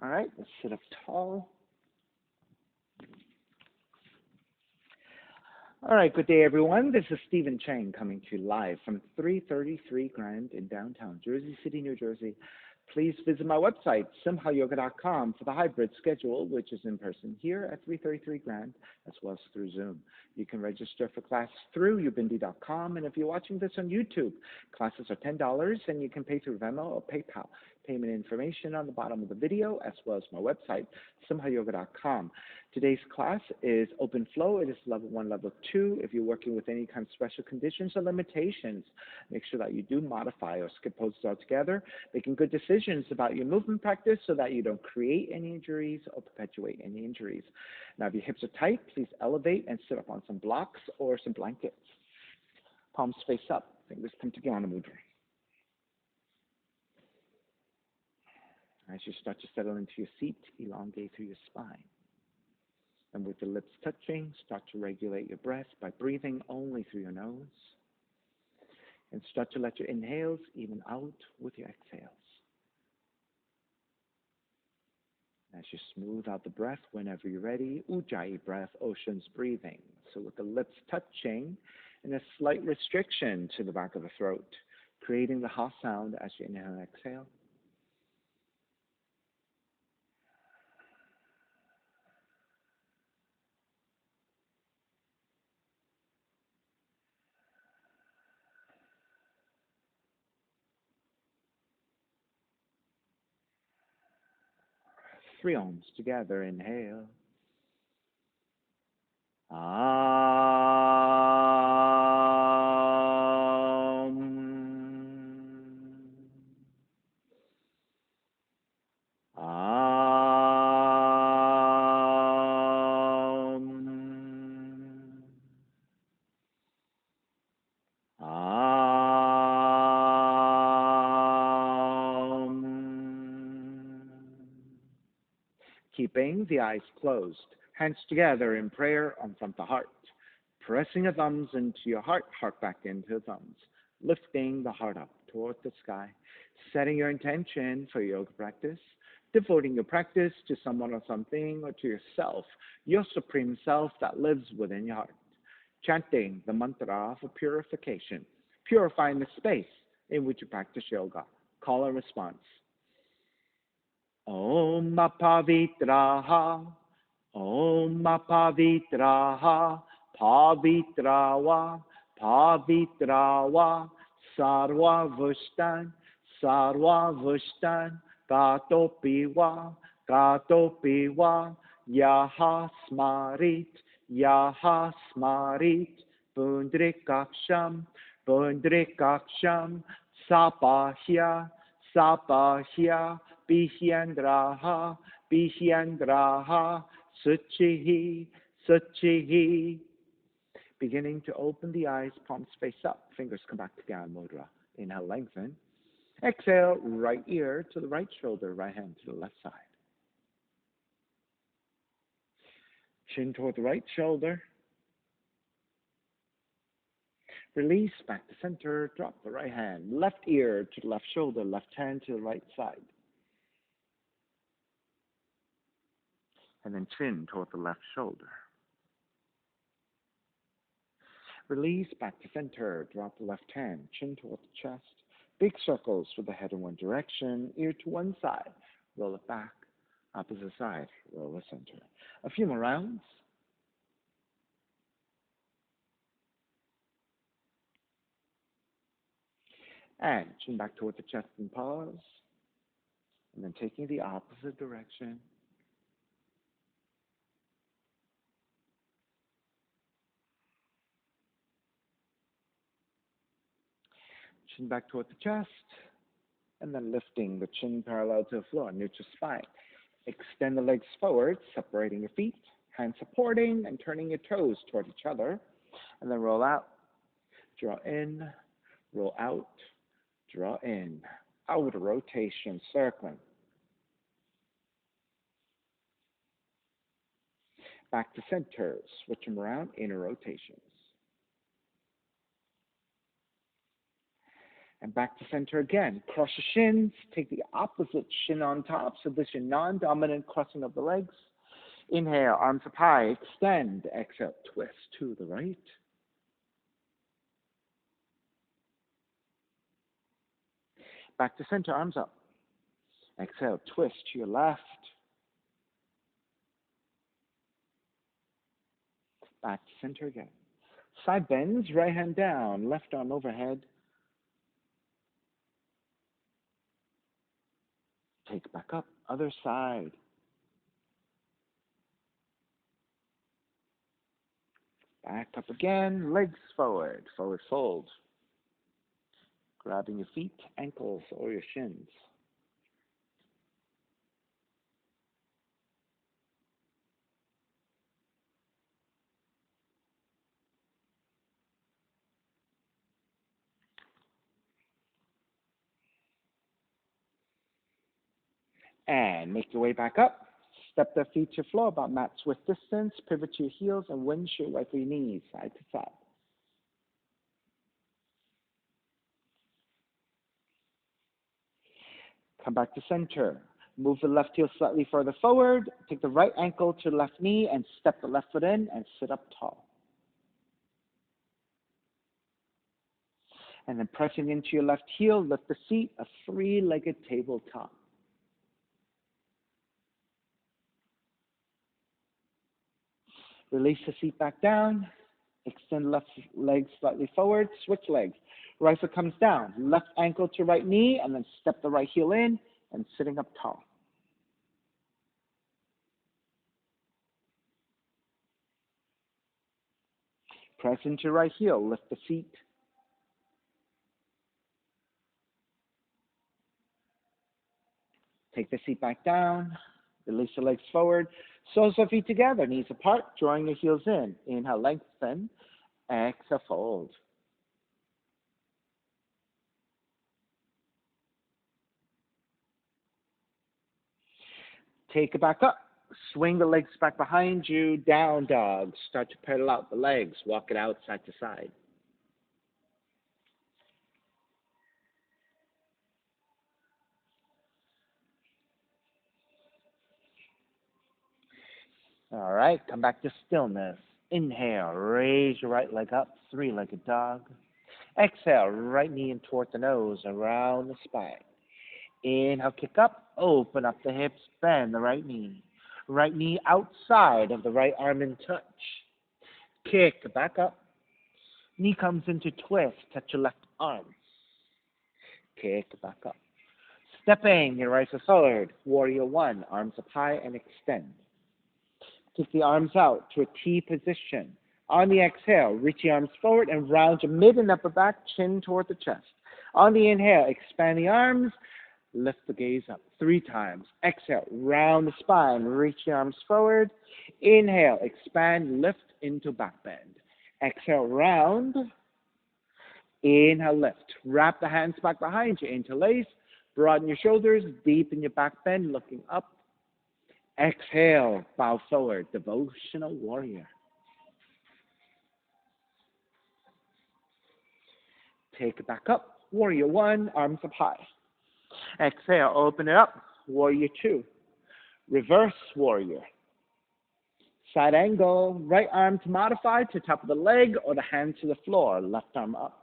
All right, let's sit up tall. All right, good day, everyone. This is Stephen Chang coming to you live from 333 Grand in downtown Jersey City, New Jersey. Please visit my website, simhayoga.com, for the hybrid schedule, which is in person here at 333 Grand, as well as through Zoom. You can register for class through ubindi.com, and if you're watching this on YouTube, classes are $10, and you can pay through Venmo or PayPal. Payment information on the bottom of the video, as well as my website, simhayoga.com. Today's class is open flow. It is level 1, level 2. If you're working with any kind of special conditions or limitations, make sure that you do modify or skip poses altogether, making good decisions about your movement practice so that you don't create any injuries or perpetuate any injuries. Now, if your hips are tight, please elevate and sit up on some blocks or some blankets. Palms face up, fingers come together on a mudra. As you start to settle into your seat, elongate through your spine. And with the lips touching, start to regulate your breath by breathing only through your nose. And start to let your inhales even out with your exhales. As you smooth out the breath whenever you're ready, Ujjayi breath, ocean's breathing. So with the lips touching and a slight restriction to the back of the throat, creating the ha sound as you inhale and exhale. Three ohms together, inhale. Keeping the eyes closed, hands together in prayer on front of the heart, pressing your thumbs into your heart, heart back into the thumbs, lifting the heart up toward the sky, setting your intention for yoga practice, devoting your practice to someone or something or to yourself, your supreme self that lives within your heart, chanting the mantra for purification, purifying the space in which you practice yoga. Call and response. Om Pavitraha, Om Pavitraha, Pavitrawa, Pavitrawa, Sarva Vushtan, Sarva Vushtan, Gatopiwa, Gatopiwa, Yaha Smarit, Yaha Smarit, Pundrikaksham, Pundrikaksham, Sapahya, Sapahya, Bihyandraha, Bihyandraha, Suchihi, Suchihi. Beginning to open the eyes, palms face up, fingers come back to Gyan Mudra. Inhale, lengthen. Exhale, right ear to the right shoulder, right hand to the left side. Chin toward the right shoulder. Release, back to center, drop the right hand. Left ear to the left shoulder, left hand to the right side. And then chin toward the left shoulder. Release, back to center, drop the left hand, chin toward the chest. Big circles with the head in one direction, ear to one side. Roll it back, opposite side, roll the center. A few more rounds. And chin back toward the chest and pause. And then taking the opposite direction. Chin back toward the chest, and then lifting the chin parallel to the floor, neutral spine. Extend the legs forward, separating your feet, hands supporting, and turning your toes toward each other. And then roll out, draw in, roll out, draw in. Outer rotation, circling. Back to center, switch them around, inner rotations. And back to center again. Cross your shins. Take the opposite shin on top. So this is your non-dominant crossing of the legs. Inhale, arms up high. Extend. Exhale, twist to the right. Back to center, arms up. Exhale, twist to your left. Back to center again. Side bends, right hand down, left arm overhead. Take back up, other side. Back up again, legs forward, forward fold. Grabbing your feet, ankles, or your shins. And make your way back up. Step the feet to the floor about mat width distance. Pivot to your heels and windshield right for your knees, side to side. Come back to center. Move the left heel slightly further forward. Take the right ankle to the left knee and step the left foot in and sit up tall. And then pressing into your left heel, lift the seat, a three-legged tabletop. Release the seat back down. Extend left leg slightly forward. Switch legs. Right foot comes down. Left ankle to right knee, and then step the right heel in and sitting up tall. Press into your right heel. Lift the feet. Take the seat back down. Release the legs forward. Soles of feet together, knees apart, drawing your heels in. Inhale, lengthen. Exhale, fold. Take it back up. Swing the legs back behind you. Down dog. Start to pedal out the legs. Walk it out side to side. All right, come back to stillness. Inhale, raise your right leg up, three-legged dog. Exhale, right knee in toward the nose, around the spine. Inhale, kick up, open up the hips, bend the right knee. Right knee outside of the right arm in touch. Kick back up. Knee comes into twist, touch your left arm. Kick back up. Stepping your right foot forward, warrior one, arms up high and extend. Take the arms out to a T position. On the exhale, reach the arms forward and round your mid and upper back, chin toward the chest. On the inhale, expand the arms, lift the gaze up 3 times. Exhale, round the spine, reach the arms forward. Inhale, expand, lift into back bend. Exhale, round. Inhale, lift. Wrap the hands back behind you, interlace. Broaden your shoulders, deepen your back bend, looking up. Exhale, bow forward, devotional warrior. Take it back up, warrior one, arms up high. Exhale, open it up, warrior two. Reverse warrior. Side angle, right arm to modify to top of the leg or the hand to the floor, left arm up.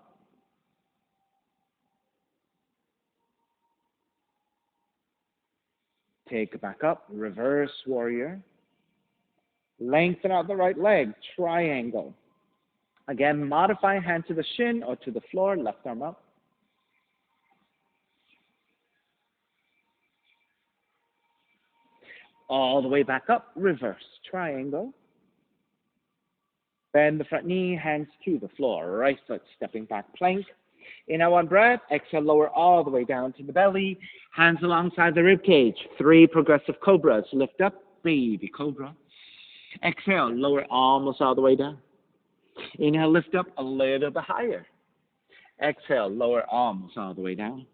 Take it back up, reverse warrior. Lengthen out the right leg, triangle. Again, modify hand to the shin or to the floor, left arm up. All the way back up, reverse triangle. Bend the front knee, hands to the floor, right foot stepping back plank. Inhale, one breath. Exhale, lower all the way down to the belly. Hands alongside the rib cage. 3 progressive cobras. Lift up, baby cobra. Exhale, lower almost all the way down. Inhale, lift up a little bit higher. Exhale, lower almost all the way down.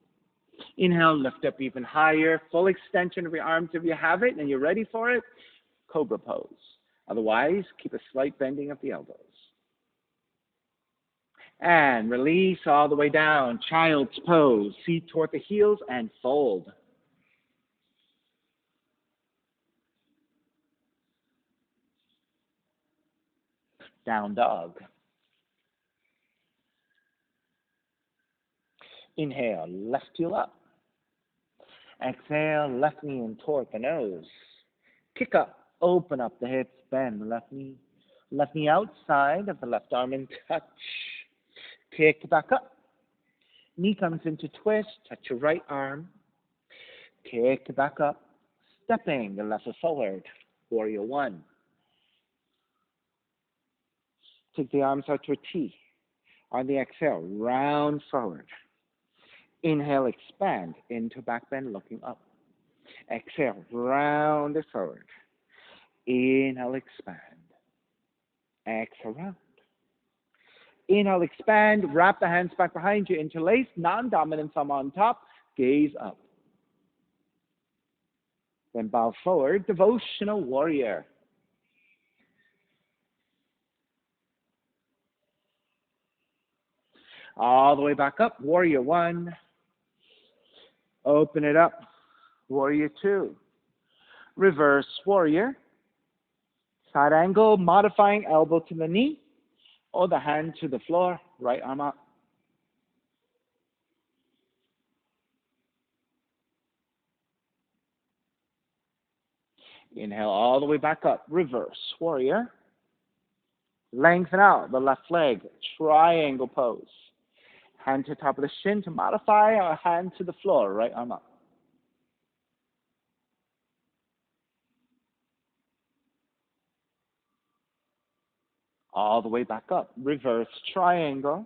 Inhale, lift up even higher. Full extension of your arms if you have it and you're ready for it. Cobra pose. Otherwise, keep a slight bending of the elbows. And release all the way down. Child's pose. Feet toward the heels and fold. Down dog. Inhale, left heel up. Exhale, left knee in toward the nose. Kick up, open up the hips, bend the left knee. Left knee outside of the left arm and touch. Kick back up. Knee comes into twist, touch your right arm. Kick back up, stepping the left foot forward. Warrior one. Take the arms out to a T. On the exhale, round forward. Inhale, expand into back bend, looking up. Exhale, round it forward. Inhale, expand. Exhale, round. Inhale, expand. Wrap the hands back behind you. Interlace, non-dominant thumb on top. Gaze up. Then bow forward, devotional warrior. All the way back up, warrior one. Open it up, warrior two. Reverse warrior. Side angle, modifying elbow to the knee or the hand to the floor, right arm up. Inhale all the way back up, reverse warrior. Lengthen out the left leg, triangle pose. Hand to top of the shin to modify, or hand to the floor, right arm up. All the way back up, reverse triangle.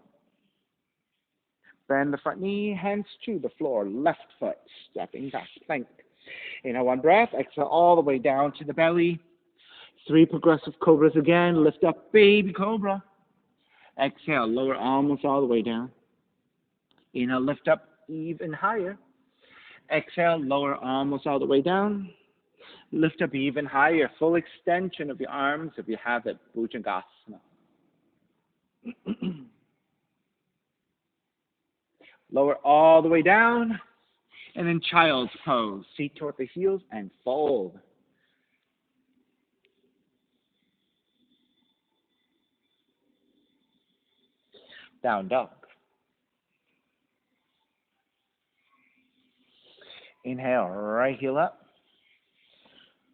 Bend the front knee, hands to the floor, left foot, stepping back, plank. Inhale, one breath, exhale all the way down to the belly. 3 progressive cobras again, lift up, baby cobra. Exhale, lower almost all the way down. Inhale, lift up even higher. Exhale, lower almost all the way down. Lift up even higher, full extension of your arms if you have it, Bhujangasana. Lower all the way down, and then child's pose. Feet toward the heels and fold. Down dog. Inhale, right heel up.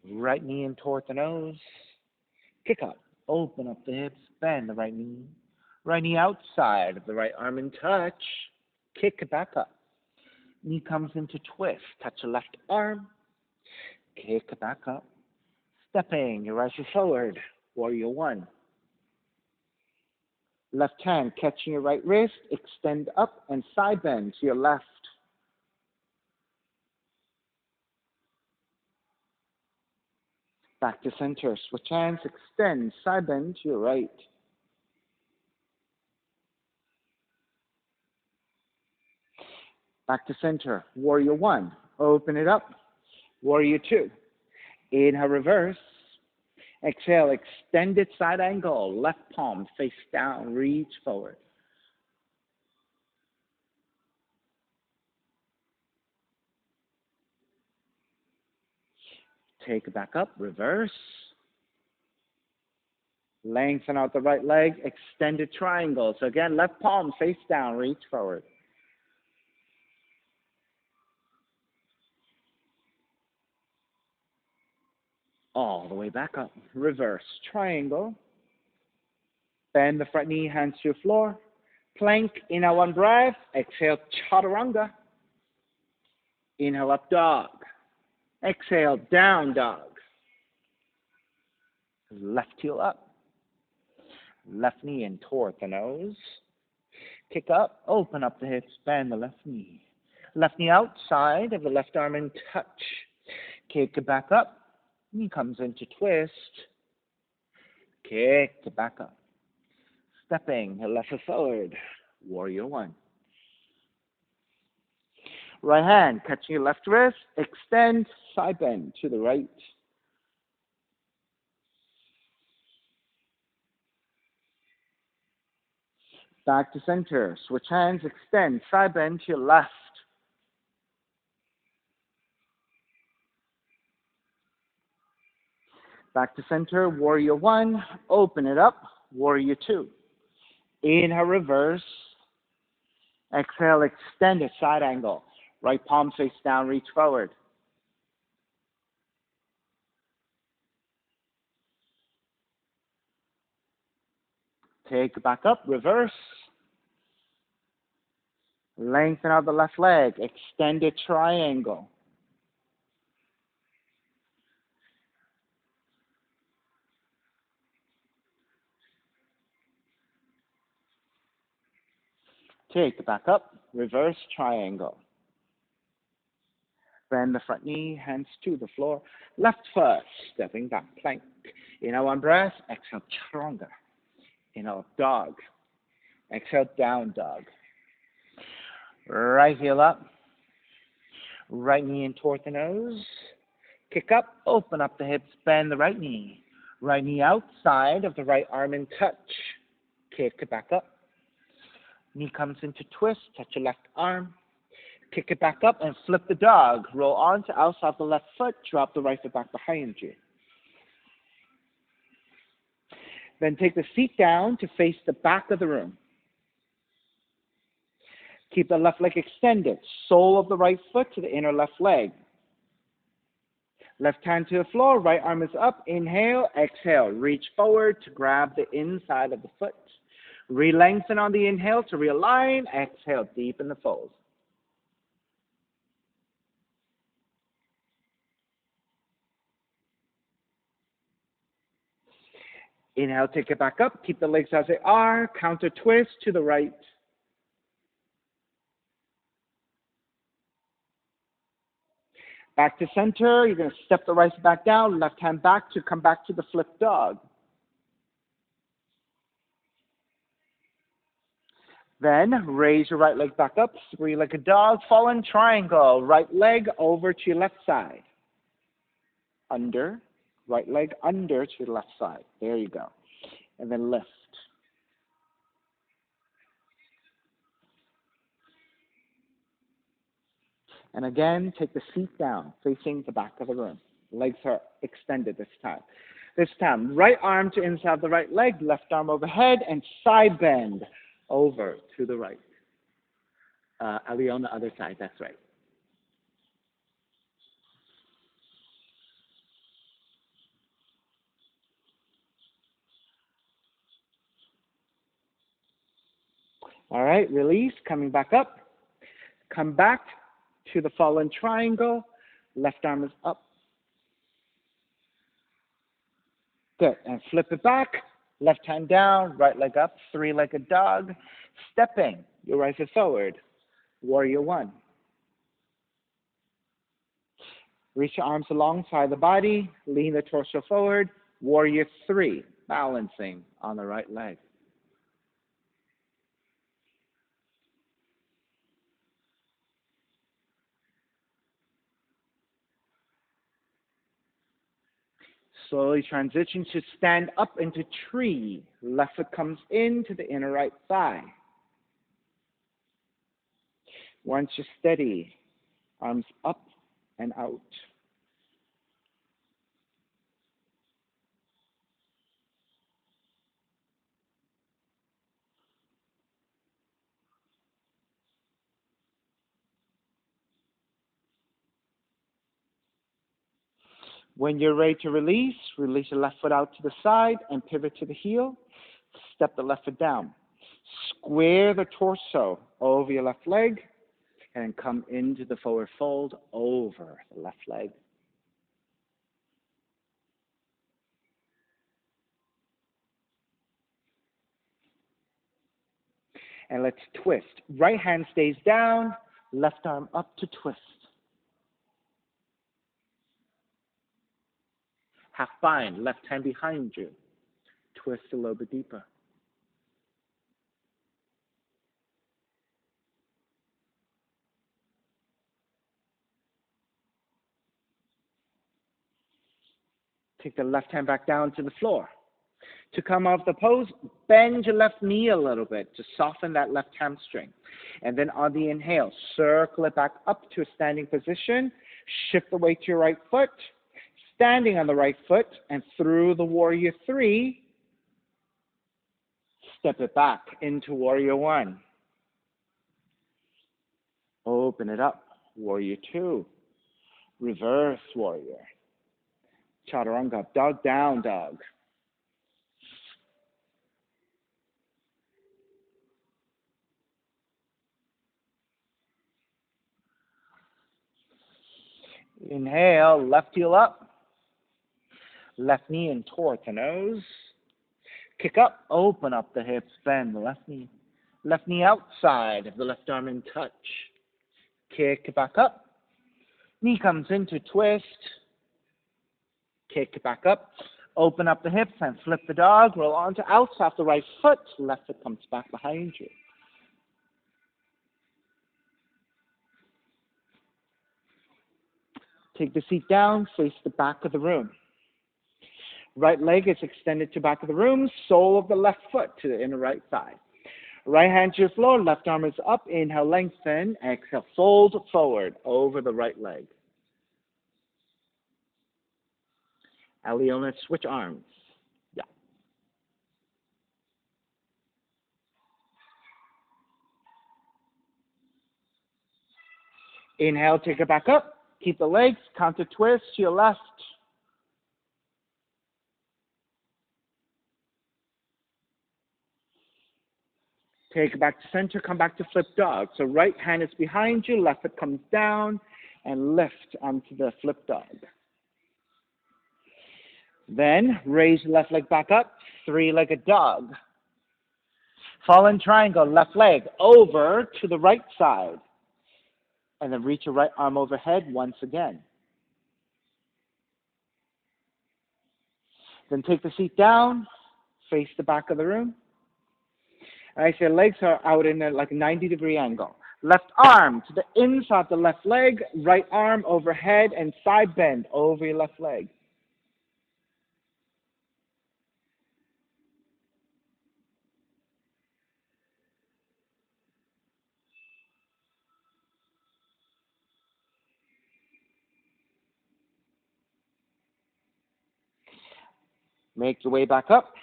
Right knee in toward the nose. Kick up. Open up the hips. Bend the right knee. Right knee outside of the right arm and touch. Kick it back up. Knee comes into twist. Touch the left arm. Kick it back up. Stepping your right foot forward. Warrior one. Left hand catching your right wrist. Extend up and side bend to your left. Back to center. Switch hands. Extend. Side bend to your right. Back to center. Warrior one. Open it up. Warrior two. Inhale, reverse. Exhale, extended side angle. Left palm face down. Reach forward. Take it back up. Reverse. Lengthen out the right leg. Extended triangle. So again, left palm face down. Reach forward. All the way back up. Reverse triangle. Bend the front knee, hands to your floor. Plank, inhale one breath. Exhale, chaturanga. Inhale, up dog. Exhale, down dog. Left heel up. Left knee in toward the nose. Kick up, open up the hips, bend the left knee. Left knee outside of the left arm and touch. Kick it back up. Knee comes into twist. Kick it back up. Stepping the left foot forward. Warrior one. Right hand catching your left wrist. Extend, side bend to the right. Back to center. Switch hands, extend, side bend to your left. Back to center, warrior one. Open it up, warrior two. Inhale, reverse. Exhale, extend it, side angle. Right palm face down, reach forward. Take it back up, reverse. Lengthen out the left leg, extend it, triangle. Take it back up, reverse, triangle. Bend the front knee, hands to the floor. Left foot, stepping back, plank. Inhale, one breath. Exhale, chaturanga. Inhale, dog. Exhale, down dog. Right heel up. Right knee in toward the nose. Kick up, open up the hips, bend the right knee. Right knee outside of the right arm in touch. Kick it back up. Knee comes into twist, touch your left arm. Kick it back up and flip the dog. Roll on to outside the left foot, drop the right foot back behind you. Then take the seat down to face the back of the room. Keep the left leg extended, sole of the right foot to the inner left leg. Left hand to the floor, right arm is up. Inhale, exhale. Reach forward to grab the inside of the foot. Re-lengthen on the inhale to realign. Exhale, deepen the fold. Inhale, take it back up. Keep the legs as they are. Counter twist to the right. Back to center. You're going to step the right foot back down. Left hand back to come back to the flip dog. Then raise your right leg back up. Three-legged dog. Fallen triangle. Right leg over to your left side. Under. Right leg under to the left side. There you go. And then lift. And again, take the seat down, facing the back of the room. Legs are extended this time. This time, right arm to inside the right leg, left arm overhead, and side bend over to the right. Ali on the other side, that's right. All right, release, coming back up. Come back to the fallen triangle. Left arm is up. Good, and flip it back. Left hand down, right leg up, three-legged dog. Stepping your right foot forward. Warrior one. Reach your arms alongside the body. Lean the torso forward. Warrior three, balancing on the right leg. Slowly transition to stand up into tree. Left foot comes into the inner right thigh. Once you're steady, arms up and out. When you're ready to release, release the left foot out to the side and pivot to the heel. Step the left foot down. Square the torso over your left leg and come into the forward fold over the left leg. And let's twist. Right hand stays down, left arm up to twist. Half bind, left hand behind you. Twist a little bit deeper. Take the left hand back down to the floor. To come off the pose, bend your left knee a little bit to soften that left hamstring. And then on the inhale, circle it back up to a standing position. Shift the weight to your right foot. Standing on the right foot and through the warrior three, step it back into warrior one. Open it up, warrior two. Reverse warrior. Chaturanga, dog down dog. Inhale, left heel up. Left knee in towards the nose. Kick up, open up the hips, bend the left knee. Left knee outside of the left arm in touch. Kick it back up. Knee comes into twist. Kick it back up. Open up the hips and flip the dog. Roll onto outside the right foot. Left foot comes back behind you. Take the seat down, face the back of the room. Right leg is extended to back of the room, sole of the left foot to the inner right thigh. Right hand to your floor, left arm is up, inhale, lengthen, exhale, fold forward over the right leg. Aliona, switch arms. Yeah. Inhale, take it back up. Keep the legs, counter twist to your left. Take it back to center, come back to flip dog. So right hand is behind you, left foot comes down, and lift onto the flip dog. Then raise the left leg back up, three-legged dog. Fallen triangle, left leg over to the right side. And then reach your right arm overhead once again. Then take the seat down, face the back of the room. And I say legs are out in a 90-degree angle. Left arm to the inside of the left leg, right arm overhead, and side bend over your left leg. Make your way back up.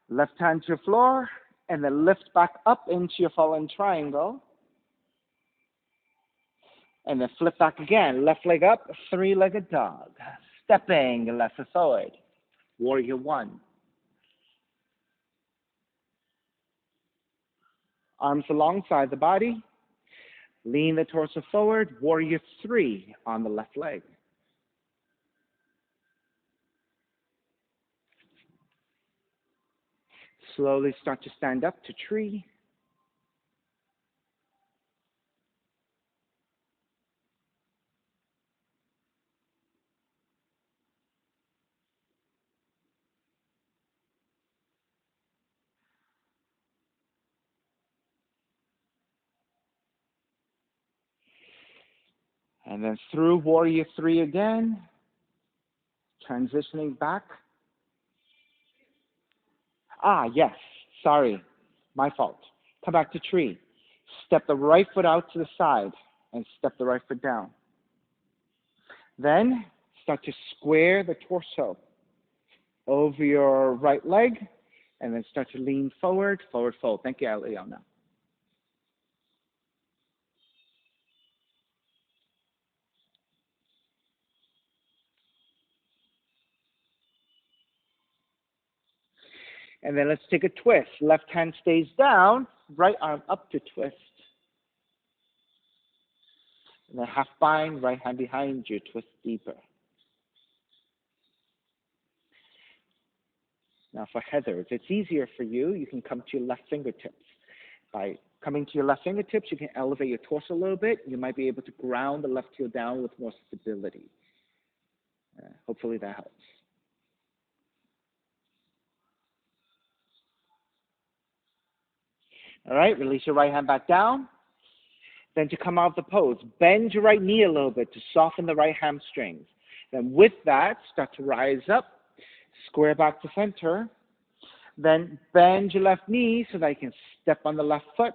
Left hand to your floor, and then lift back up into your fallen triangle. And then flip back again. Left leg up, three-legged dog. Stepping left foot forward. Warrior one. Arms alongside the body. Lean the torso forward. Warrior three on the left leg. Slowly start to stand up to tree. And then through warrior three again. Transitioning back. Yes. Sorry. My fault. Come back to tree. Step the right foot out to the side and step the right foot down. Then start to square the torso over your right leg and then start to lean forward, forward fold. Thank you, Leona. And then let's take a twist. Left hand stays down, right arm up to twist. And then half bind, right hand behind you, twist deeper. Now for Heather, if it's easier for you, you can come to your left fingertips. By coming to your left fingertips, you can elevate your torso a little bit. You might be able to ground the left heel down with more stability. Hopefully that helps. All right, release your right hand back down. Then to come out of the pose, bend your right knee a little bit to soften the right hamstrings. Then with that, start to rise up. Square back to center. Then bend your left knee so that you can step on the left foot.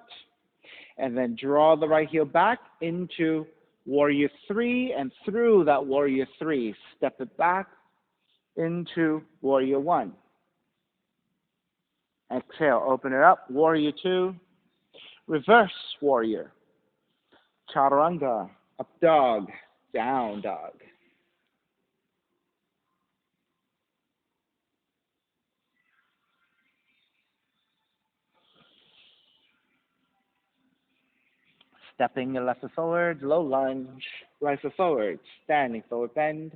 And then draw the right heel back into warrior three, and through that warrior three, step it back into warrior one. Exhale, open it up, warrior two, reverse warrior, chaturanga, up dog, down dog. Stepping your left foot forward, low lunge, right foot forward, standing forward bend,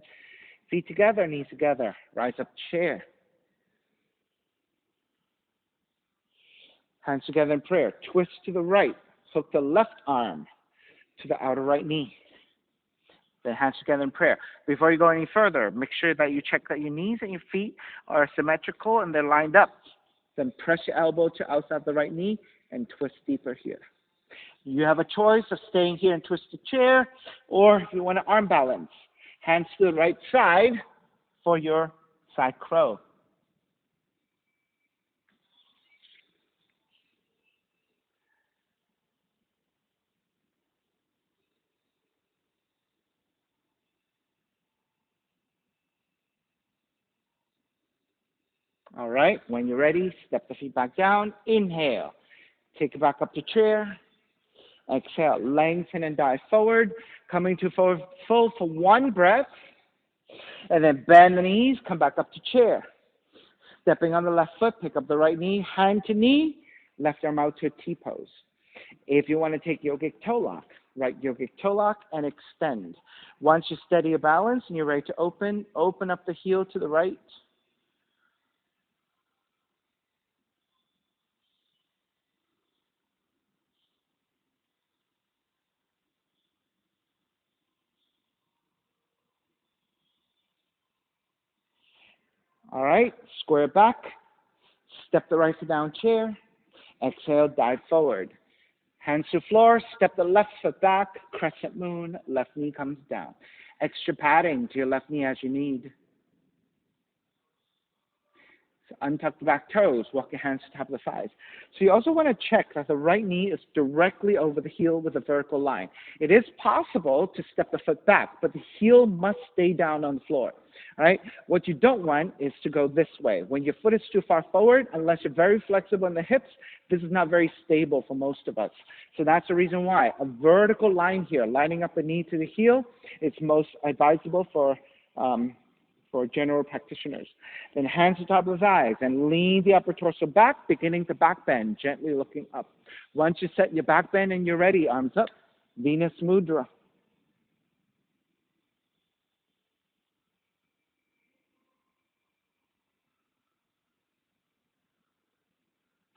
feet together, knees together, rise up chair. Hands together in prayer. Twist to the right. Hook the left arm to the outer right knee. Then hands together in prayer. Before you go any further, make sure that you check that your knees and your feet are symmetrical and they're lined up. Then press your elbow to outside the right knee and twist deeper here. You have a choice of staying here and twist the chair, or if you want to arm balance, hands to the right side for your side crow. All right, when you're ready, step the feet back down. Inhale. Take it back up to chair. Exhale, lengthen and dive forward. Coming to forward fold for one breath. And then bend the knees, come back up to chair. Stepping on the left foot, pick up the right knee, hand to knee, left arm out to a T-pose. If you want to take yogic toe lock, right yogic toe lock and extend. Once you steady your balance and you're ready to open up the heel to the right. All right, square back, step the right foot down chair, exhale, dive forward. Hands to floor, step the left foot back, crescent moon, left knee comes down. Extra padding to your left knee as you need. So untuck the back toes, walk your hands to the top of the thighs. So you also want to check that the right knee is directly over the heel with a vertical line. It is possible to step the foot back, but the heel must stay down on the floor. All right? What you don't want is to go this way. When your foot is too far forward, unless you're very flexible in the hips, this is not very stable for most of us. So that's the reason why. A vertical line here, lining up the knee to the heel, is most advisable for general practitioners. Then hands to the top of the thighs and lean the upper torso back, beginning to back bend, gently looking up. Once you set your back bend and you're ready, arms up, Venus Mudra.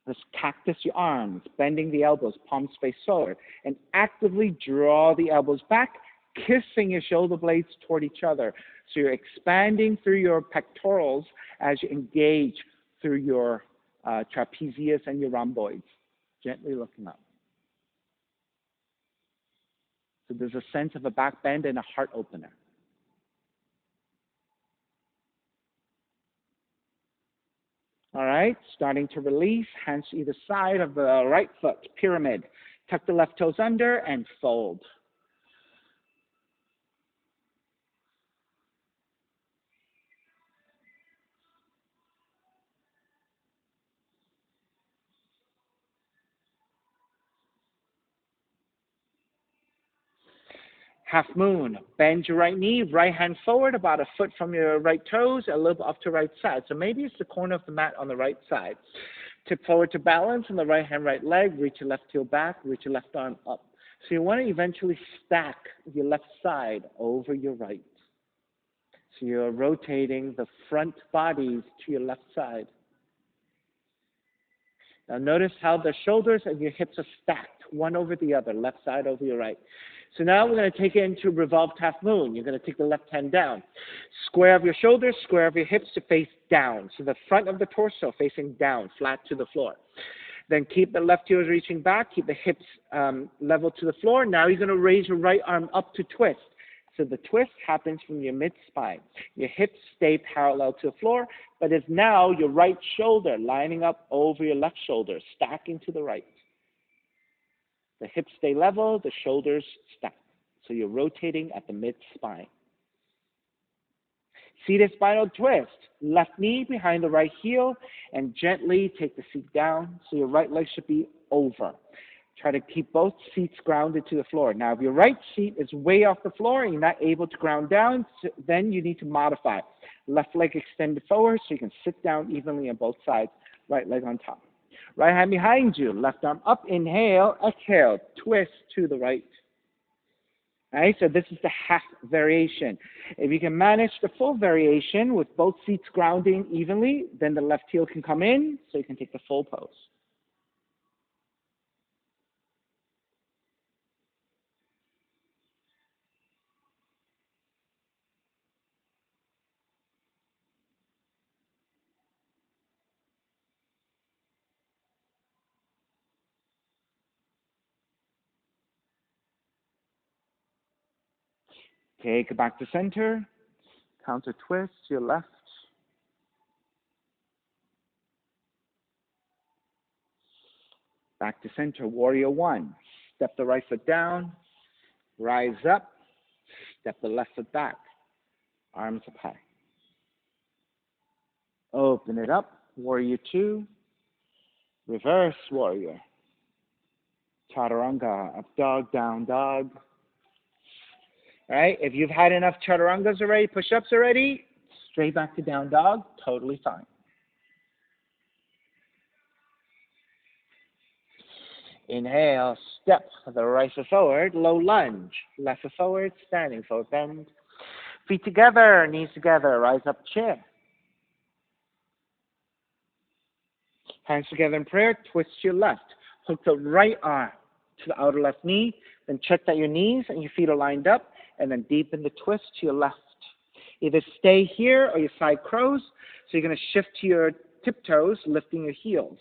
Just cactus your arms, bending the elbows, palms face forward, and actively draw the elbows back, kissing your shoulder blades toward each other. So you're expanding through your pectorals as you engage through your trapezius and your rhomboids, gently looking up. So there's a sense of a back bend and a heart opener. All right, starting to release, hands to either side of the right foot, pyramid. Tuck the left toes under and fold. Half moon, bend your right knee, right hand forward, about a foot from your right toes, a little off to right side. So maybe it's the corner of the mat on the right side. Tip forward to balance on the right hand, right leg, reach your left heel back, reach your left arm up. So you want to eventually stack your left side over your right. So you're rotating the front bodies to your left side. Now notice how the shoulders and your hips are stacked, one over the other, left side over your right. So now we're going to take it into revolved half moon. You're going to take the left hand down. Square of your shoulders, square of your hips to face down. So the front of the torso facing down, flat to the floor. Then keep the left heels reaching back, keep the hips level to the floor. Now you're going to raise your right arm up to twist. So the twist happens from your mid-spine. Your hips stay parallel to the floor, but it's now your right shoulder lining up over your left shoulder, stacking to the right. The hips stay level, the shoulders stack. So you're rotating at the mid-spine. Seated spinal twist. Left knee behind the right heel and gently take the seat down so your right leg should be over. Try to keep both seats grounded to the floor. Now, if your right seat is way off the floor and you're not able to ground down, then you need to modify. Left leg extended forward so you can sit down evenly on both sides. Right leg on top. Right hand behind you. Left arm up. Inhale. Exhale. Twist to the right. All right, so this is the half variation. If you can manage the full variation with both seats grounding evenly, then the left heel can come in so you can take the full pose. Take it back to center. Counter twist to your left. Back to center, warrior one. Step the right foot down. Rise up. Step the left foot back. Arms up high. Open it up. Warrior two. Reverse warrior. Chaturanga. Up dog, down dog. All right, if you've had enough chaturangas already, push-ups already, straight back to down dog, totally fine. Inhale, step the right foot forward, low lunge, left foot forward, standing forward bend. Feet together, knees together, rise up chair. Hands together in prayer, twist to your left. Hook the right arm to the outer left knee, then check that your knees and your feet are lined up, and then deepen the twist to your left. Either stay here or your side crows. So you're going to shift to your tiptoes, lifting your heels,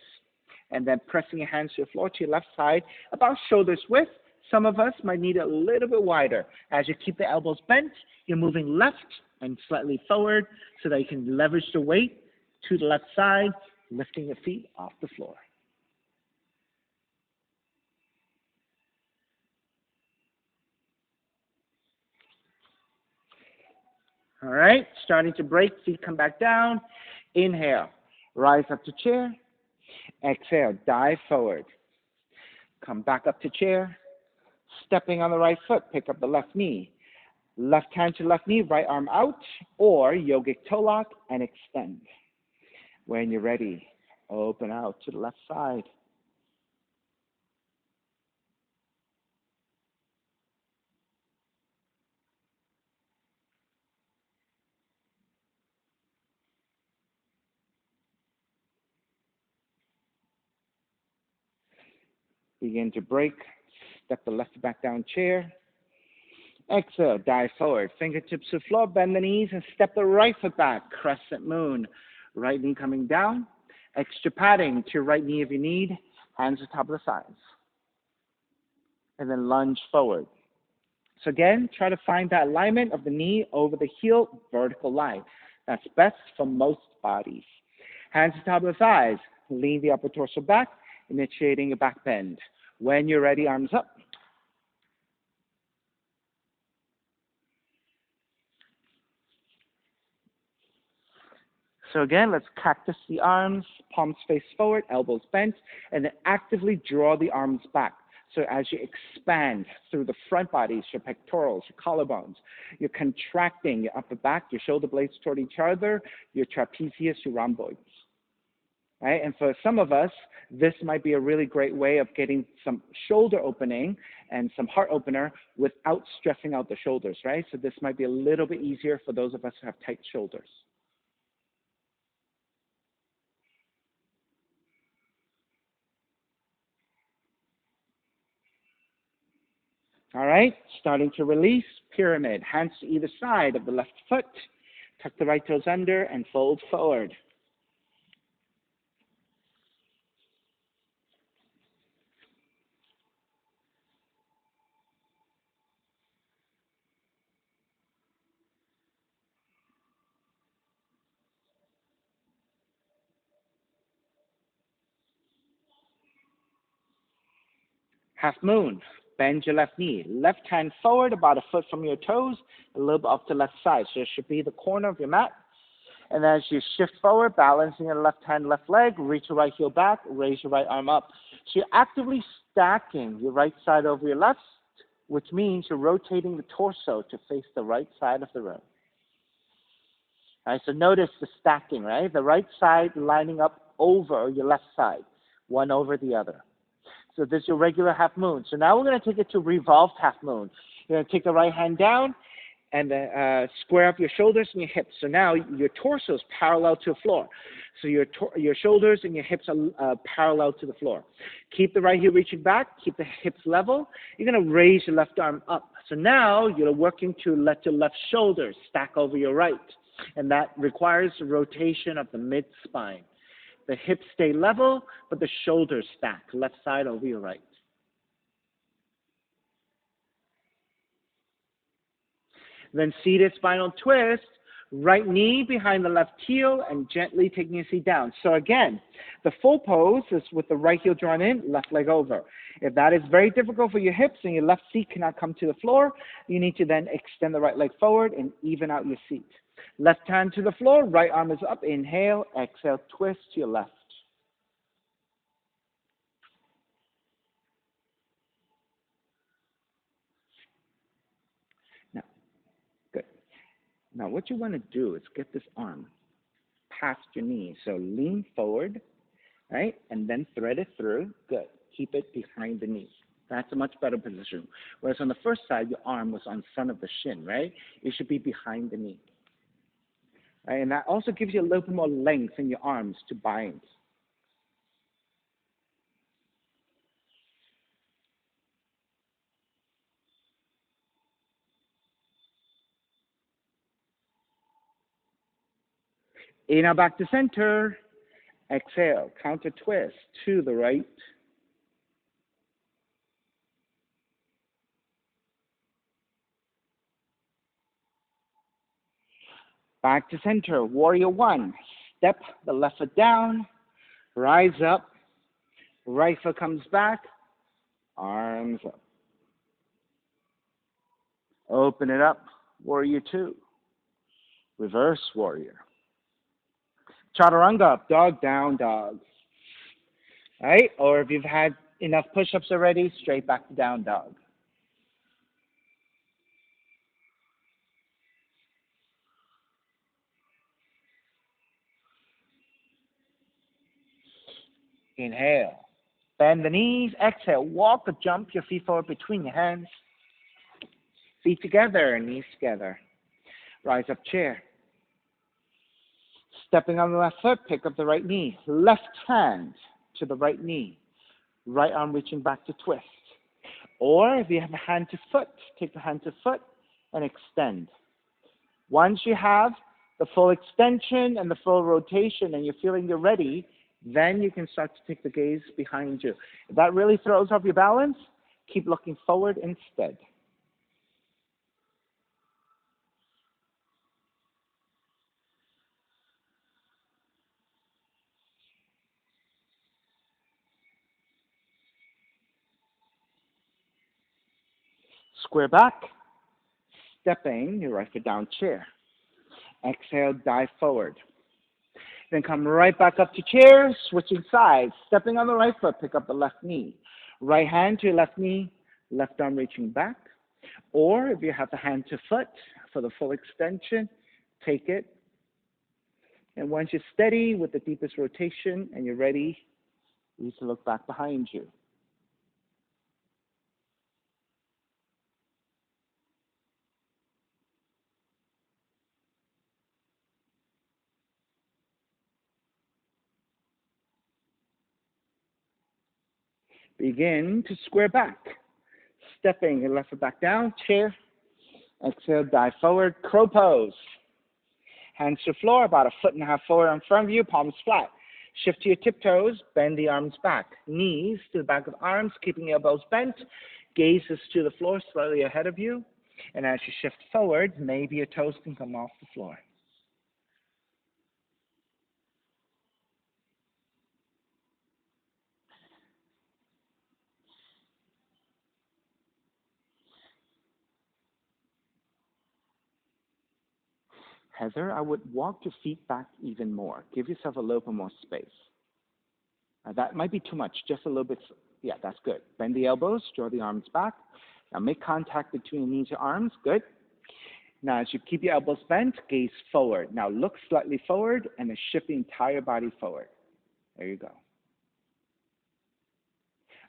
and then pressing your hands to your floor to your left side, about shoulders width. Some of us might need it a little bit wider. As you keep the elbows bent, you're moving left and slightly forward so that you can leverage the weight to the left side, lifting your feet off the floor. All right, starting to break, feet come back down. Inhale, rise up to chair. Exhale, dive forward. Come back up to chair. Stepping on the right foot, pick up the left knee. Left hand to left knee, right arm out, or yogic toe lock and extend. When you're ready, open out to the left side. Begin to break. Step the left back down chair. Exhale, dive forward. Fingertips to the floor, bend the knees, and step the right foot back. Crescent moon. Right knee coming down. Extra padding to your right knee if you need. Hands on top of the thighs. And then lunge forward. So again, try to find that alignment of the knee over the heel, vertical line. That's best for most bodies. Hands on top of the thighs. Lean the upper torso back, initiating a back bend. When you're ready, arms up. So again, let's cactus the arms, palms face forward, elbows bent, and then actively draw the arms back. So as you expand through the front bodies, your pectorals, your collarbones, you're contracting your upper back, your shoulder blades toward each other, your trapezius, your rhomboids. Right? And for some of us, this might be a really great way of getting some shoulder opening and some heart opener without stressing out the shoulders, right? So this might be a little bit easier for those of us who have tight shoulders. All right, starting to release, pyramid. Hands to either side of the left foot. Tuck the right toes under and fold forward. Half moon. Bend your left knee. Left hand forward about a foot from your toes, a little bit off the left side. So it should be the corner of your mat. And as you shift forward, balancing your left hand, left leg, reach your right heel back, raise your right arm up. So you're actively stacking your right side over your left, which means you're rotating the torso to face the right side of the room. All right, so notice the stacking, right? The right side lining up over your left side, one over the other. So this is your regular half moon. So now we're going to take it to revolved half moon. You're going to take the right hand down and square up your shoulders and your hips. So now your torso is parallel to the floor. So your shoulders and your hips are parallel to the floor. Keep the right heel reaching back. Keep the hips level. You're going to raise your left arm up. So now you're working to let your left shoulder stack over your right. And that requires a rotation of the mid-spine. The hips stay level, but the shoulders stack, left side over your right. Then seated spinal twist, right knee behind the left heel, and gently taking your seat down. So again, the full pose is with the right heel drawn in, left leg over. If that is very difficult for your hips and your left seat cannot come to the floor, you need to then extend the right leg forward and even out your seat. Left hand to the floor, right arm is up. Inhale, exhale, twist to your left. Now, good. Now, what you want to do is get this arm past your knee. So lean forward, right? And then thread it through. Good. Keep it behind the knee. That's a much better position. Whereas on the first side, your arm was on front of the shin, right? It should be behind the knee. Right? And that also gives you a little bit more length in your arms to bind. Inhale back to center. Exhale, counter twist to the right. Back to center, warrior one. Step the left foot down, rise up, right foot comes back, arms up. Open it up, warrior two. Reverse warrior. Chaturanga up, dog down, dog. All right, or if you've had enough push-ups already, straight back to down dog. Inhale. Bend the knees. Exhale. Walk or jump your feet forward between your hands. Feet together, knees together. Rise up chair. Stepping on the left foot, pick up the right knee. Left hand to the right knee. Right arm reaching back to twist. Or if you have a hand to foot, take the hand to foot and extend. Once you have the full extension and the full rotation and you're feeling you're ready, then you can start to take the gaze behind you. If that really throws off your balance, keep looking forward instead. Square back, stepping your right foot down chair. Exhale, dive forward. Then come right back up to chair, switching sides. Stepping on the right foot, pick up the left knee. Right hand to your left knee, left arm reaching back. Or if you have the hand to foot for the full extension, take it. And once you're steady with the deepest rotation and you're ready, you need to look back behind you. Begin to square back. Stepping your left foot back down, chair. Exhale, dive forward, crow pose. Hands to floor, about a foot and a half forward in front of you, palms flat. Shift to your tiptoes, bend the arms back. Knees to the back of arms, keeping your elbows bent. Gazes to the floor, slightly ahead of you. And as you shift forward, maybe your toes can come off the floor. Heather, I would walk your feet back even more. Give yourself a little bit more space. That might be too much, just a little bit. Yeah, that's good. Bend the elbows, draw the arms back. Now make contact between your knees and arms. Good. Now, as you keep your elbows bent, gaze forward. Now look slightly forward and then shift the entire body forward. There you go.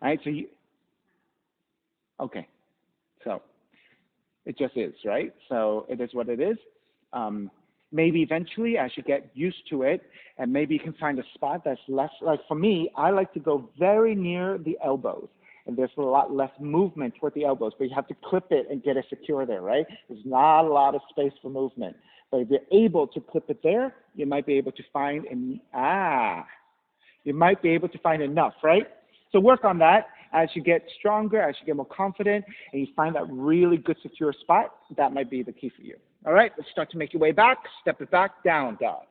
All right, so okay. So it just is, right? So it is what it is. Um, Maybe eventually, as you get used to it, and maybe you can find a spot that's less, like for me, I like to go very near the elbows. And there's a lot less movement toward the elbows, but you have to clip it and get it secure there, right? There's not a lot of space for movement. But if you're able to clip it there, you might be able to find, you might be able to find enough, right? So work on that as you get stronger, as you get more confident, and you find that really good secure spot. That might be the key for you. All right, let's start to make your way back. Step it back, down dog.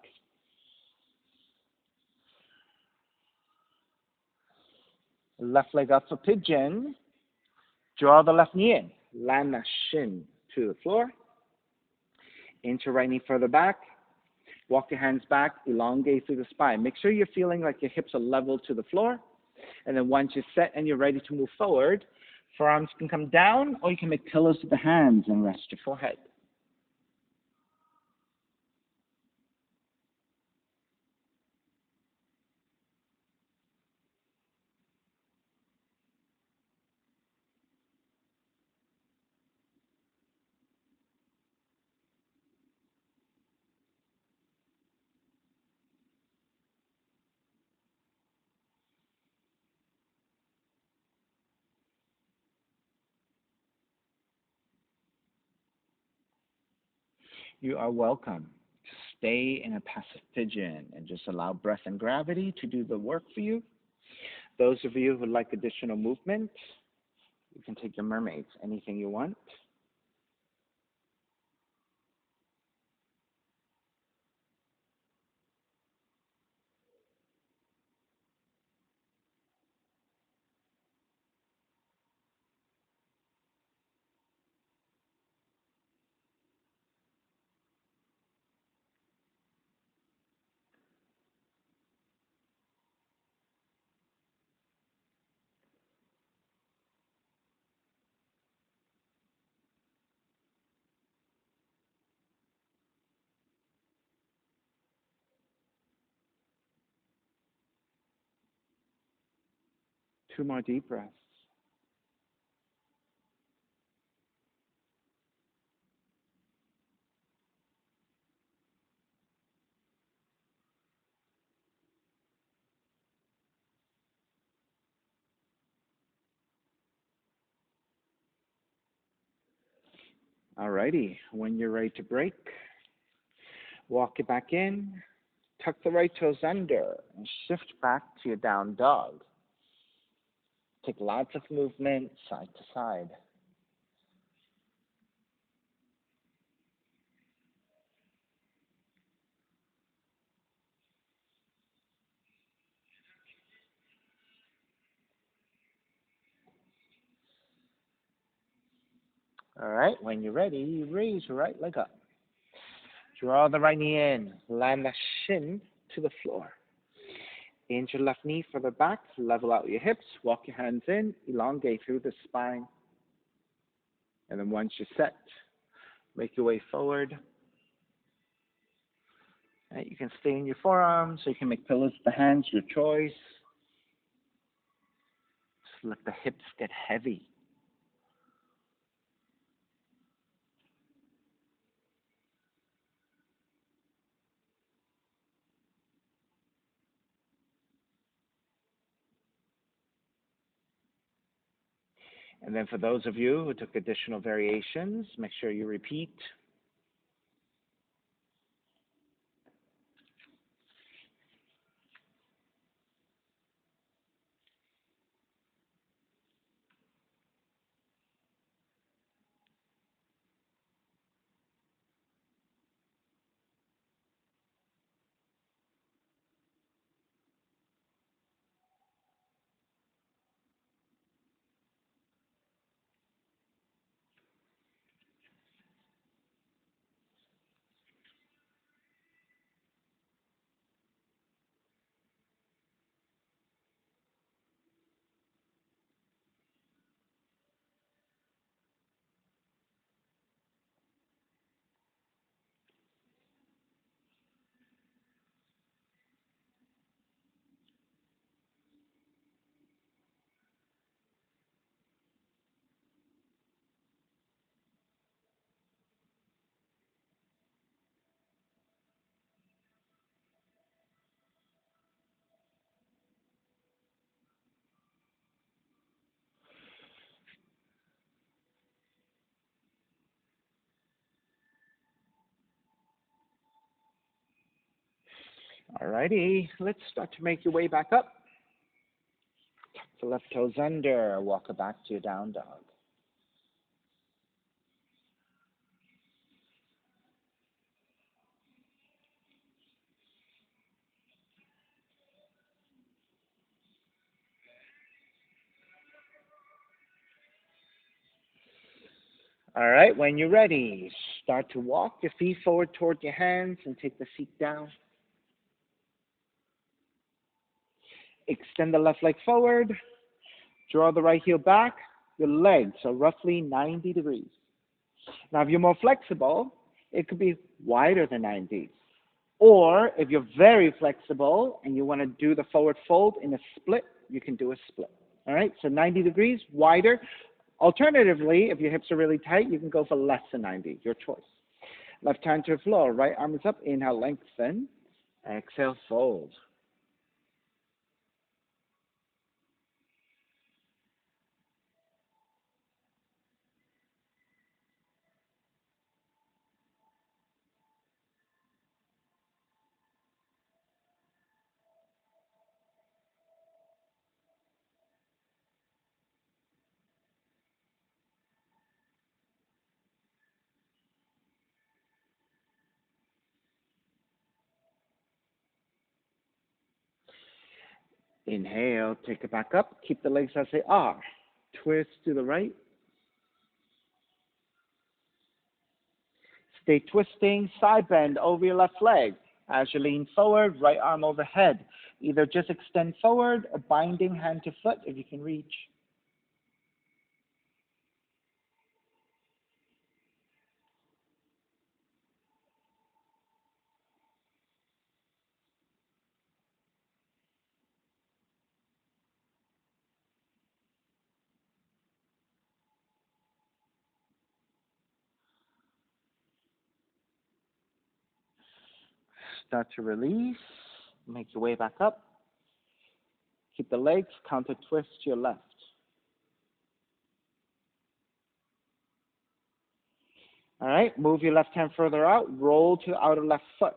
Left leg up for pigeon. Draw the left knee in. Land the shin to the floor. Inch your right knee further back. Walk your hands back, elongate through the spine. Make sure you're feeling like your hips are level to the floor. And then once you're set and you're ready to move forward, forearms can come down, or you can make pillows with the hands and rest your forehead. You are welcome to stay in a passive pigeon and just allow breath and gravity to do the work for you. Those of you who like additional movement, you can take your mermaids, anything you want. Two more deep breaths. Alrighty, when you're ready to break, walk it back in, tuck the right toes under, and shift back to your down dog. Take lots of movement side to side. All right, when you're ready, raise your right leg up. Draw the right knee in, land the shin to the floor. Inch your left knee further back, level out your hips, walk your hands in, elongate through the spine. And then once you're set, make your way forward. Right, you can stay in your forearms, so you can make pillows with the hands, your choice. Just let the hips get heavy. And then for those of you who took additional variations, make sure you repeat. Alrighty, let's start to make your way back up. Tuck the left toes under, walk it back to your down dog. All right, when you're ready, start to walk your feet forward toward your hands and take the seat down. Extend the left leg forward, draw the right heel back. Your legs are roughly 90 degrees. Now, if you're more flexible, it could be wider than 90. Or if you're very flexible and you want to do the forward fold in a split, you can do a split. All right, so 90 degrees, wider. Alternatively, if your hips are really tight, you can go for less than 90, your choice. Left hand to the floor, right arm is up, inhale, lengthen. Exhale, fold. Inhale, take it back up. Keep the legs as they are. Twist to the right. Stay twisting, side bend over your left leg. As you lean forward, right arm overhead. Either just extend forward or binding hand to foot if you can reach. Start to release. Make your way back up. Keep the legs, counter twist to your left. All right, move your left hand further out, roll to the outer left foot.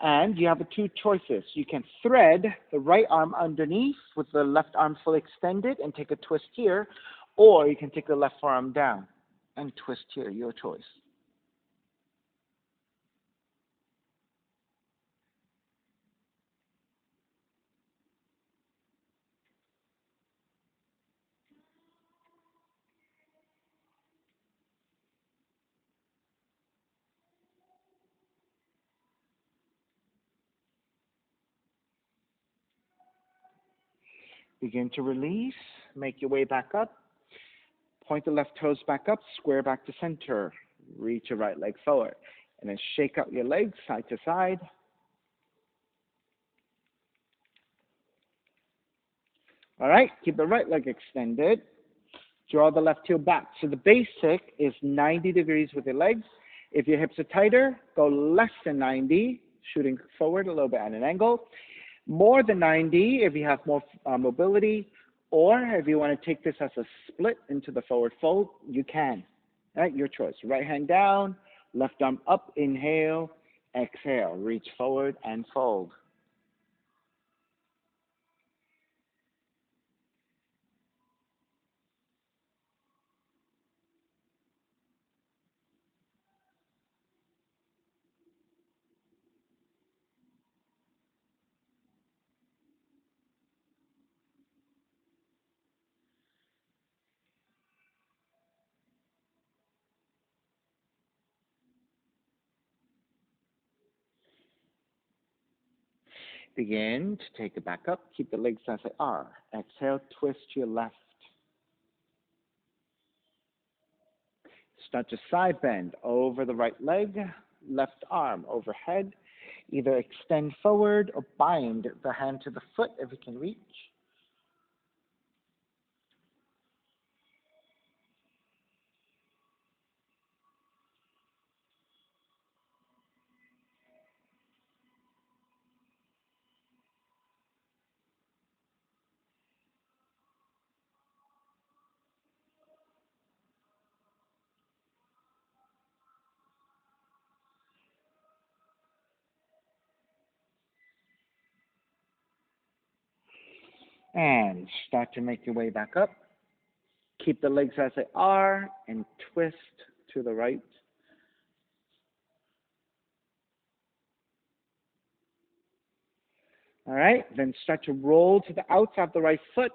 And you have two choices. You can thread the right arm underneath with the left arm fully extended and take a twist here, or you can take the left arm down and twist here, your choice. Begin to release, make your way back up, point the left toes back up, square back to center, reach your right leg forward, and then shake out your legs side to side. All right, keep the right leg extended. Draw the left heel back. So the basic is 90 degrees with your legs. If your hips are tighter, go less than 90, shooting forward a little bit at an angle. More than 90 if you have more mobility, or if you want to take this as a split into the forward fold, you can. All right, your choice. Right hand down, left arm up, inhale, exhale, reach forward and fold. Begin to take it back up. Keep the legs as they are. Exhale, twist to your left. Start to side bend over the right leg, left arm overhead. Either extend forward or bind the hand to the foot if you can reach. And start to make your way back up. Keep the legs as they are and twist to the right. All right, then start to roll to the outside of the right foot.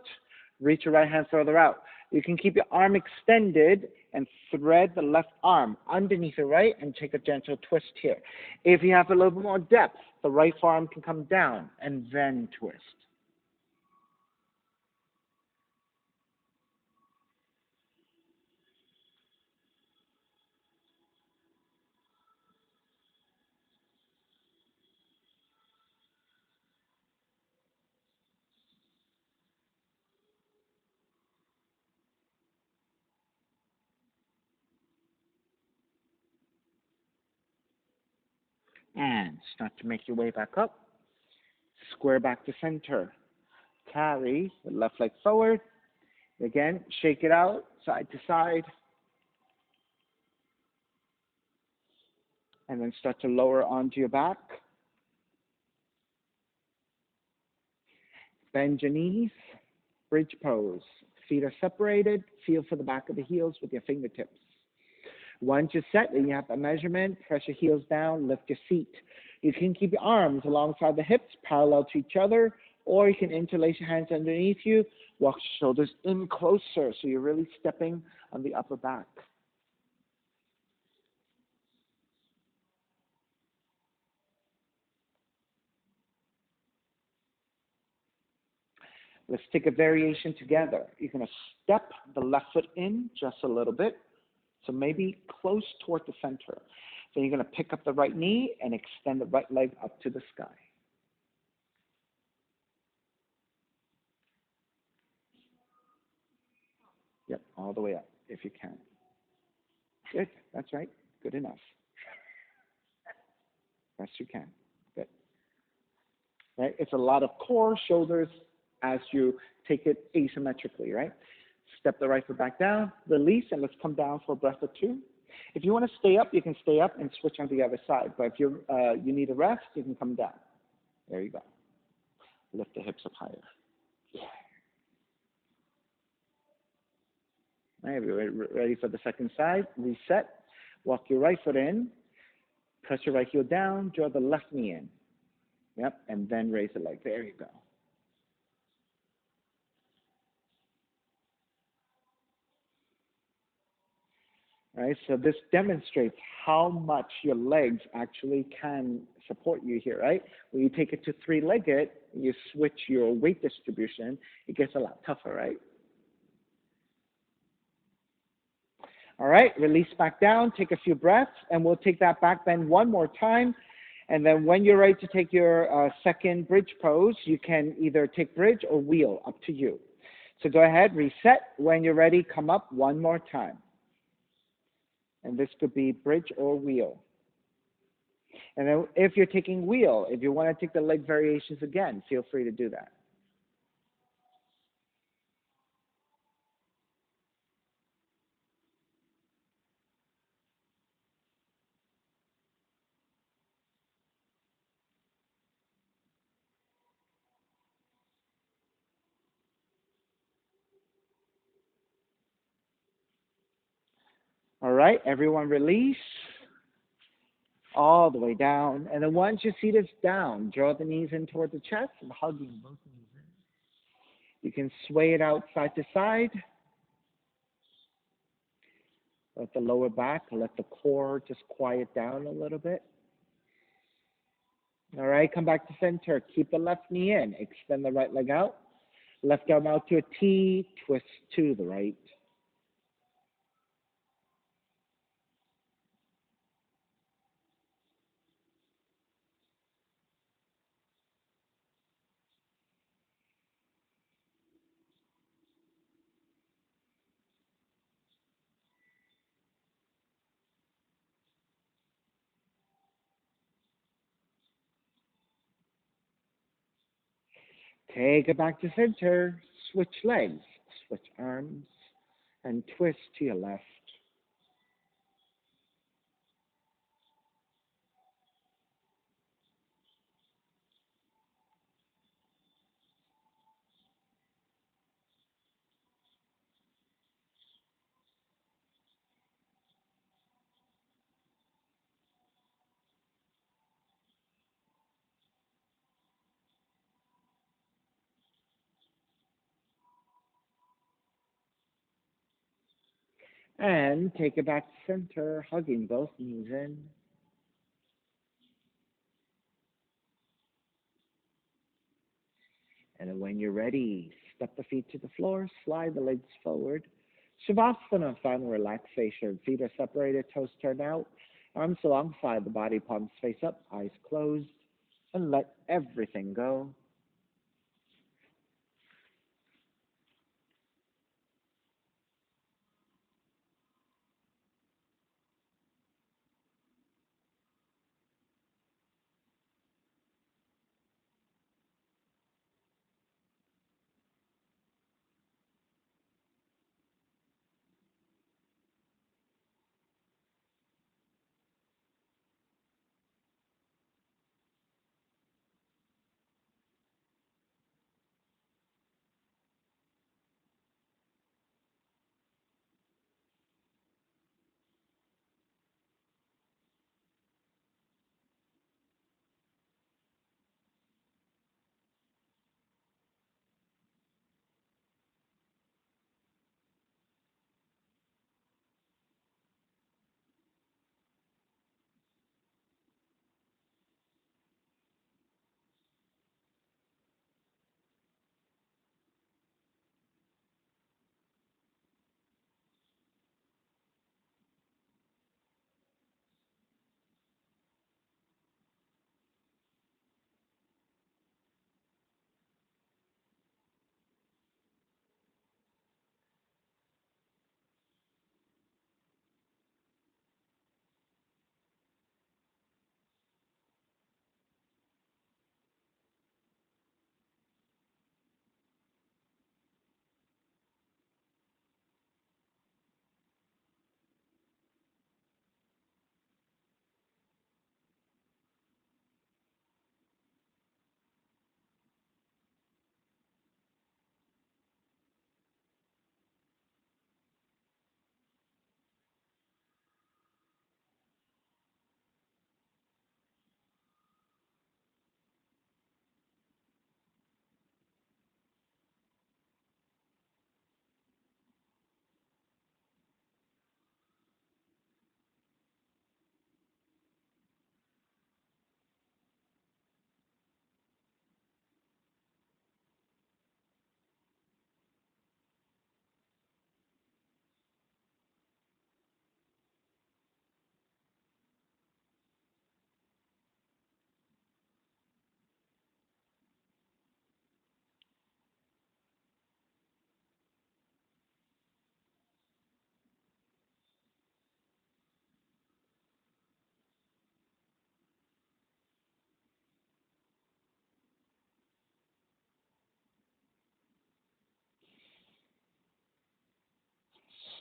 Reach your right hand further out. You can keep your arm extended and thread the left arm underneath your right and take a gentle twist here. If you have a little bit more depth, the right forearm can come down and then twist. And start to make your way back up. Square back to center. Carry the left leg forward. Again, shake it out side to side. And then start to lower onto your back. Bend your knees. Bridge pose. Feet are separated. Feel for the back of the heels with your fingertips. Once you're set and you have a measurement, press your heels down, lift your feet. You can keep your arms alongside the hips, parallel to each other, or you can interlace your hands underneath you, walk your shoulders in closer so you're really stepping on the upper back. Let's take a variation together. You're going to step the left foot in just a little bit, so maybe close toward the center. Then you're going to pick up the right knee and extend the right leg up to the sky. Yep, all the way up if you can. Good, that's right. Good enough. Best you can. Good. Right? It's a lot of core, shoulders as you take it asymmetrically, right? Step the right foot back down, release, and let's come down for a breath or two. If you want to stay up, you can stay up and switch on the other side. But if you need a rest, you can come down. There you go. Lift the hips up higher. Yeah. All right, we're ready for the second side. Reset. Walk your right foot in. Press your right heel down. Draw the left knee in. Yep, and then raise the leg. There you go. Right, so this demonstrates how much your legs actually can support you here, right? When you take it to three-legged, you switch your weight distribution, it gets a lot tougher, right? All right, release back down, take a few breaths, and we'll take that back bend one more time. And then when you're ready to take your second bridge pose, you can either take bridge or wheel, up to you. So go ahead, reset. When you're ready, come up one more time. And this could be bridge or wheel. And then if you're taking wheel, if you want to take the leg variations again, feel free to do that. All right, everyone release all the way down. And then once your seat is down, draw the knees in toward the chest and hugging both knees in. You can sway it out side to side. Let the lower back, let the core just quiet down a little bit. All right, come back to center. Keep the left knee in. Extend the right leg out. Left arm out to a T. Twist to the right. Take it back to center. Switch legs. Switch arms. And twist to your left. And take it back to center, hugging both knees in. And then when you're ready, step the feet to the floor, slide the legs forward. Shavasana, final relaxation. Feet are separated, toes turned out, arms alongside the body, palms face up, eyes closed, and let everything go.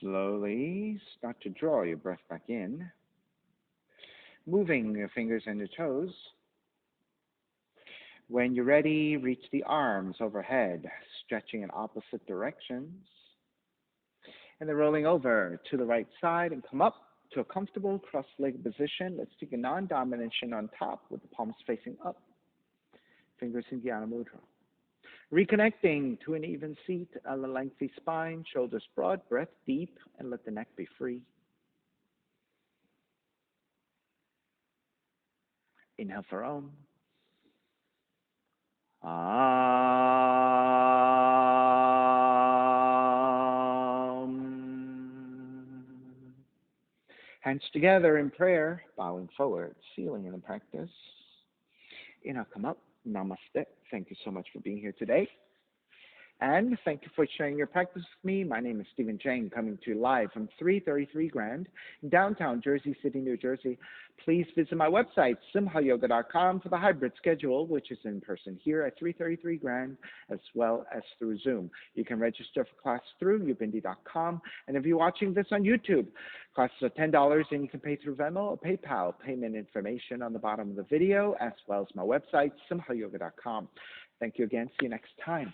Slowly start to draw your breath back in, moving your fingers and your toes. When you're ready, reach the arms overhead, stretching in opposite directions. And then rolling over to the right side and come up to a comfortable cross-legged position. Let's take a non-domination on top with the palms facing up, fingers in Dhyana Mudra. Reconnecting to an even seat, a lengthy spine, shoulders broad, breath deep, and let the neck be free. Inhale for Om. Hands together in prayer, bowing forward, sealing in the practice. Inhale, come up. Namaste. Thank you so much for being here today. And thank you for sharing your practice with me. My name is Stephen Chang, coming to you live from 333 Grand in downtown Jersey City, New Jersey. Please visit my website, simhayoga.com, for the hybrid schedule, which is in person here at 333 Grand, as well as through Zoom. You can register for class through ubindi.com. And if you're watching this on YouTube, classes are $10, and you can pay through Venmo or PayPal. Payment information on the bottom of the video, as well as my website, simhayoga.com. Thank you again. See you next time.